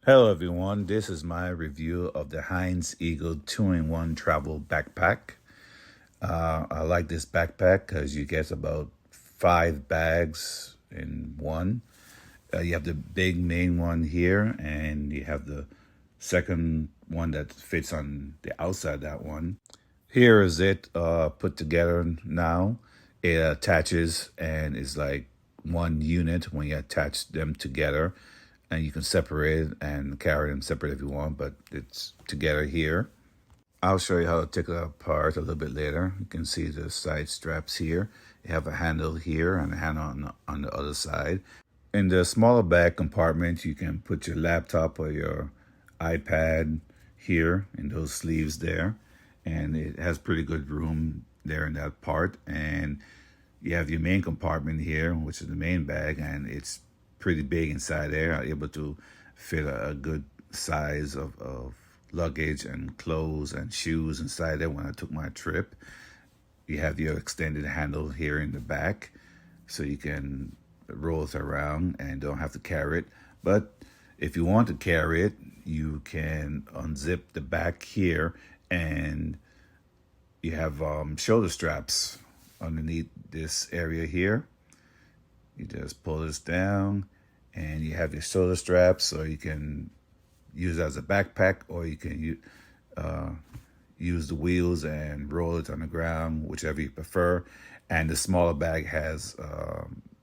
Hello everyone, this is my review of the Hynes Eagle 2-in-1 travel backpack. I like this backpack because you get about 5 bags in one. You have the big main one here, and you have the second one that fits on the outside of that one. Here is it put together now. It attaches and is like one unit when you attach them together, and you can separate it and carry them separate if you want, but it's together here. I'll show you how to take it apart a little bit later. You can see the side straps here. You have a handle here and a handle on the other side. In the smaller bag compartment, you can put your laptop or your iPad here in those sleeves there. And it has pretty good room there in that part. And you have your main compartment here, which is the main bag, and it's pretty big inside there. I'm able to fit a good size of luggage and clothes and shoes inside there when I took my trip. You have your extended handle here in the back, so you can roll it around and don't have to carry it. But if you want to carry it, you can unzip the back here, and you have shoulder straps underneath this area here. You just pull this down and you have your shoulder straps, so you can use it as a backpack, or you can use the wheels and roll it on the ground, whichever you prefer. And the smaller bag has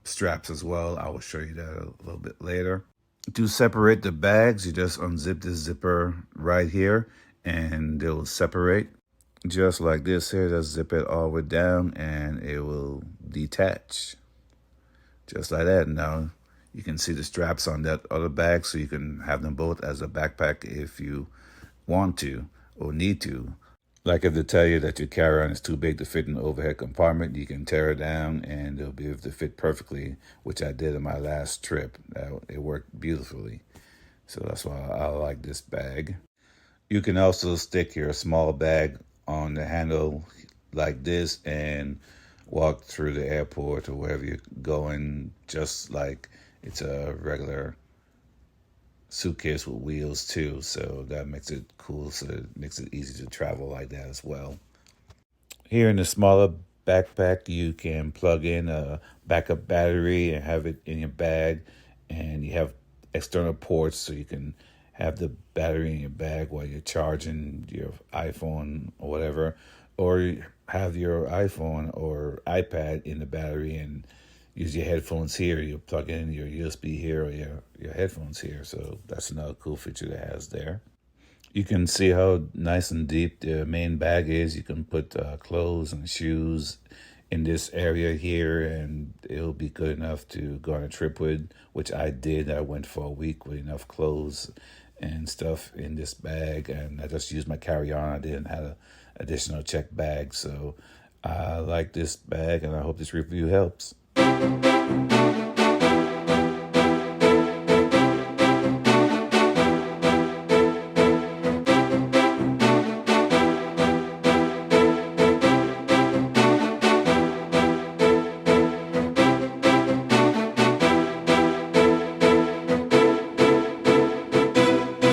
straps as well. I will show you that a little bit later. To separate the bags, you just unzip this zipper right here and it will separate. Just like this here, just zip it all the way down and it will detach. Just like that. Now you can see the straps on that other bag, so you can have them both as a backpack if you want to or need to. Like if they tell you that your carry-on is too big to fit in the overhead compartment, you can tear it down and it'll be able to fit perfectly, which I did on my last trip. It worked beautifully. So that's why I like this bag. You can also stick your small bag on the handle like this and walk through the airport or wherever you're going, just like it's a regular suitcase with wheels too. So that makes it cool, so it makes it easy to travel like that as well. Here in the smaller backpack, you can plug in a backup battery and have it in your bag, and you have external ports so you can have the battery in your bag while you're charging your iPhone or whatever, or have your iPhone or iPad in the battery and use your headphones here. You plug in your USB here or your headphones here. So that's another cool feature that has there. You can see how nice and deep the main bag is. You can put clothes and shoes in this area here, and it'll be good enough to go on a trip with, which I did. I went for a week with enough clothes and stuff in this bag, and I just used my carry-on. I didn't have an additional check bag, so I like this bag, and I hope this review helps.